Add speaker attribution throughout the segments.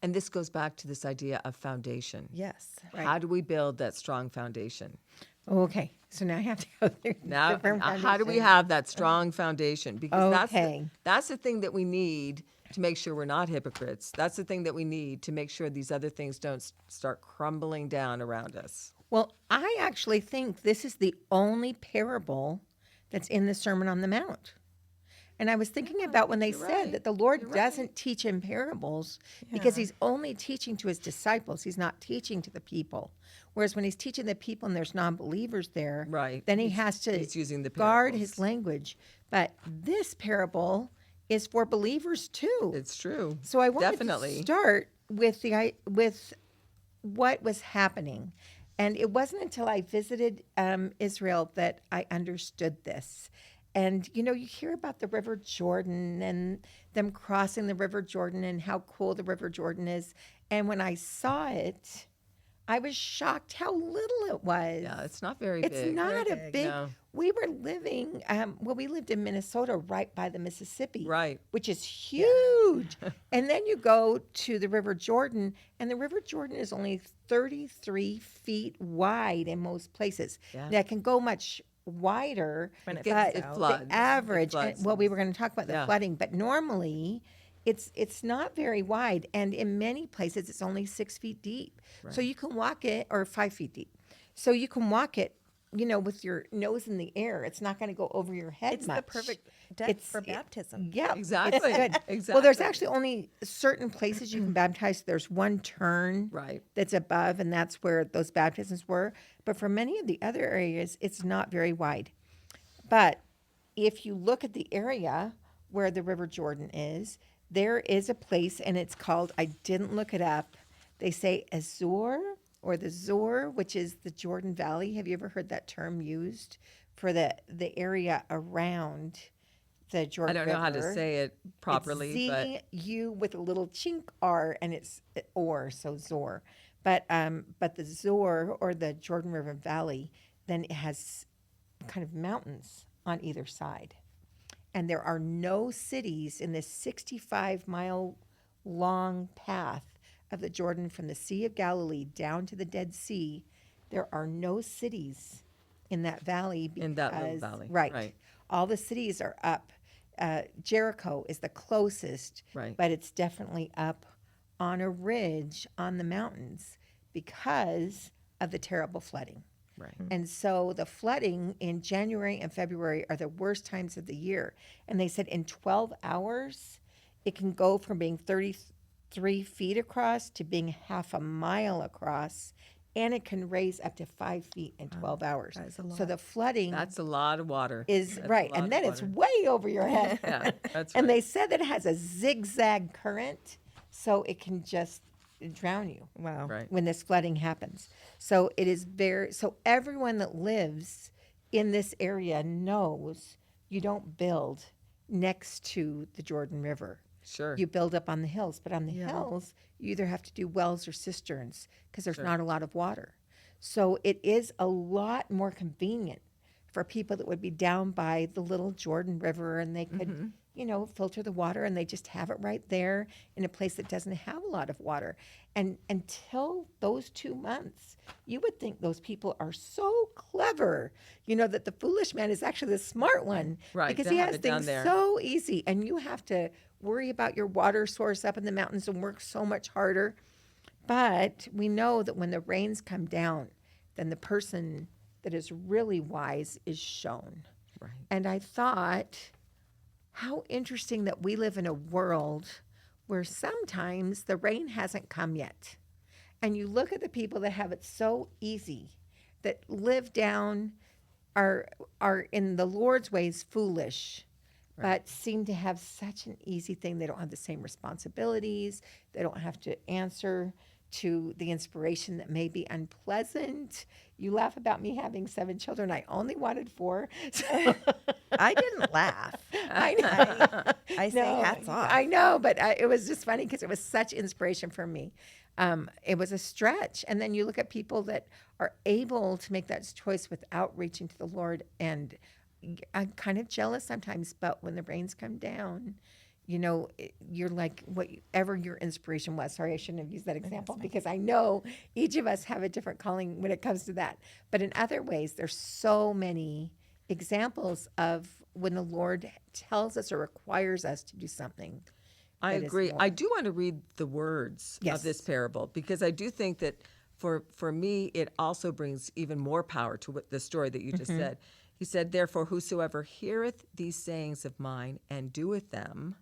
Speaker 1: And this goes back to this idea of foundation.
Speaker 2: Yes.
Speaker 1: How do we build that strong foundation?
Speaker 2: Okay. So now I have to go through
Speaker 1: Now,
Speaker 2: different
Speaker 1: how do we
Speaker 2: foundations.
Speaker 1: have that strong foundation? Because
Speaker 2: Okay.
Speaker 1: that's the thing that we need to make sure we're not hypocrites. That's the thing that we need to make sure these other things don't start crumbling down around us.
Speaker 2: Well, I actually think this is the only parable that's in the Sermon on the Mount. And I was thinking about when they
Speaker 1: you're
Speaker 2: said
Speaker 1: right.
Speaker 2: that the Lord
Speaker 1: You're
Speaker 2: doesn't teach in parables because
Speaker 3: Yeah.
Speaker 2: he's only teaching to his disciples. He's not teaching to the people. Whereas when he's teaching the people and there's non-believers there,
Speaker 1: Right.
Speaker 2: then he has to
Speaker 1: he's using the
Speaker 2: guard
Speaker 1: parables.
Speaker 2: his language. But this parable is for believers too.
Speaker 1: It's true.
Speaker 2: So I wanted
Speaker 1: Definitely.
Speaker 2: to start with with what was happening. And it wasn't until I visited Israel that I understood this. And, you hear about the River Jordan and them crossing the River Jordan and how cool the River Jordan is. And when I saw it, I was shocked how little it was.
Speaker 1: Yeah, it's not very
Speaker 2: It's
Speaker 1: big.
Speaker 2: not
Speaker 3: Very
Speaker 2: a
Speaker 3: big,
Speaker 2: big.
Speaker 1: no.
Speaker 2: We were living, we lived in Minnesota right by the Mississippi.
Speaker 1: Right.
Speaker 2: Which is huge. And then you go to the River Jordan, and the River Jordan is only 33 feet wide in most places.
Speaker 1: Yeah.
Speaker 2: That can go much wider,
Speaker 3: When it
Speaker 2: but
Speaker 3: floods out.
Speaker 1: floods.
Speaker 2: the average,
Speaker 1: It floods.
Speaker 2: well, we were going to talk about the
Speaker 1: Yeah.
Speaker 2: flooding, but normally it's not very wide, and in many places it's only 6 feet deep. So you can walk it, or 5 feet deep. So you can walk it, with your nose in the air. It's not going to go over your head
Speaker 3: It's
Speaker 2: much.
Speaker 3: the perfect depth for baptism.
Speaker 2: Yeah,
Speaker 1: Exactly.
Speaker 2: It's good.
Speaker 1: Exactly.
Speaker 2: Well, there's actually only certain places you can baptize. There's one turn
Speaker 1: Right.
Speaker 2: that's above, and that's where those baptisms were. But for many of the other areas, it's not very wide. But if you look at the area where the River Jordan is, there is a place, and it's called, I didn't look it up, they say Azor, or the Zor, which is the Jordan Valley. Have you ever heard that term used for the area around the
Speaker 1: I
Speaker 2: Jordan
Speaker 1: don't
Speaker 2: River?
Speaker 1: know how to say it properly, but
Speaker 2: It's Z-U with a little chink R, and it's or, so Zor. But the Zor, or the Jordan River Valley, then it has kind of mountains on either side. And there are no cities in this 65-mile long path of the Jordan from the Sea of Galilee down to the Dead Sea. There are no cities in that valley because,
Speaker 1: in that little valley.
Speaker 2: right. All the cities are up. Jericho is the closest,
Speaker 1: Right.
Speaker 2: but it's definitely up on a ridge on the mountains because of the terrible flooding.
Speaker 1: Right.
Speaker 2: And so the flooding in January and February are the worst times of the year. And they said in 12 hours, it can go from being 33 feet across to being half a mile across. And it can raise up to 5 feet in 12 hours.
Speaker 3: that is a
Speaker 2: So
Speaker 3: lot.
Speaker 2: the flooding
Speaker 1: That's a lot of water.
Speaker 2: is
Speaker 1: That's a
Speaker 2: right.
Speaker 1: lot
Speaker 2: And
Speaker 1: of
Speaker 2: then it's
Speaker 1: water.
Speaker 2: way over your head.
Speaker 1: Yeah, that's
Speaker 2: And
Speaker 1: right.
Speaker 2: they said that it has a zigzag current, so it can just drown you
Speaker 3: Wow.
Speaker 1: Right.
Speaker 2: when this flooding happens. So it is so everyone that lives in this area knows you don't build next to the Jordan River.
Speaker 1: Sure.
Speaker 2: You build up on the hills, but on the hills, you either have to do wells or cisterns because there's not a lot of water. So it is a lot more convenient for people that would be down by the little Jordan River, and they could, filter the water, and they just have it right there in a place that doesn't have a lot of water. And until those 2 months, you would think those people are so clever, that the foolish man is actually the smart one.
Speaker 1: Right,
Speaker 2: Because
Speaker 1: to
Speaker 2: he
Speaker 1: have
Speaker 2: has
Speaker 1: it down
Speaker 2: things
Speaker 1: there.
Speaker 2: so easy, and you have to worry about your water source up in the mountains and work so much harder. But we know that when the rains come down, then the person that is really wise is shown.
Speaker 1: Right.
Speaker 2: And I thought, how interesting that we live in a world where sometimes the rain hasn't come yet. And you look at the people that have it so easy, that live down, are in the Lord's ways foolish, but seem to have such an easy thing. They don't have the same responsibilities. They don't have to answer to the inspiration that may be unpleasant. You laugh about me having 7 children. I only wanted 4. So
Speaker 3: I didn't laugh.
Speaker 2: I know.
Speaker 3: I say hats off.
Speaker 2: I know, but it was just funny because it was such inspiration for me. It was a stretch. And then you look at people that are able to make that choice without reaching to the Lord. And I'm kind of jealous sometimes, but when the rains come down, you're like whatever your inspiration was. Sorry, I shouldn't have used that example because I know each of us have a different calling when it comes to that. But in other ways, there's so many examples of when the Lord tells us or requires us to do something.
Speaker 1: I
Speaker 2: that is
Speaker 1: agree.
Speaker 2: more.
Speaker 1: I do want to read the words
Speaker 2: Yes.
Speaker 1: of this parable because I do think that for me, it also brings even more power to what the story that you just said. He said, therefore, whosoever heareth these sayings of mine and doeth them,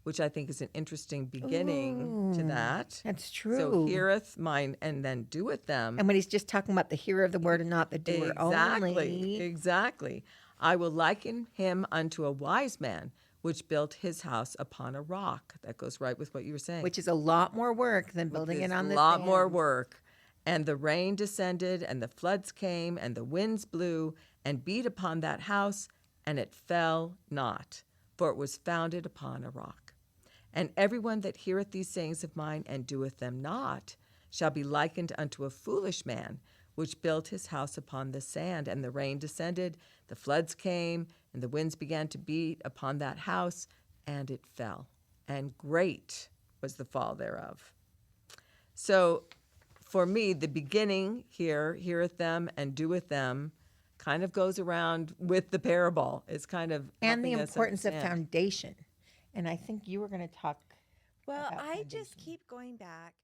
Speaker 1: which I think is an interesting beginning to that.
Speaker 2: That's true.
Speaker 1: So heareth mine and then doeth them.
Speaker 2: And when he's just talking about the hearer of the word and not the doer only.
Speaker 1: Exactly. I will liken him unto a wise man, which built his house upon a rock. That goes right with what you were saying.
Speaker 2: Which is a lot more work than building it on the
Speaker 1: a lot
Speaker 2: sand.
Speaker 1: more work. And the rain descended, and the floods came, and the winds blew, and beat upon that house, and it fell not, for it was founded upon a rock. And everyone that heareth these sayings of mine and doeth them not shall be likened unto a foolish man, which built his house upon the sand. And the rain descended, the floods came, and the winds began to beat upon that house, and it fell. And great was the fall thereof. So for me, the beginning here, heareth them and doeth them, kind of goes around with the parable. It's kind of
Speaker 2: And the
Speaker 1: helping us
Speaker 2: importance of
Speaker 1: understand.
Speaker 2: foundation. And I think you were going to talk
Speaker 3: Well,
Speaker 2: about
Speaker 3: I just
Speaker 2: foundation.
Speaker 3: keep going back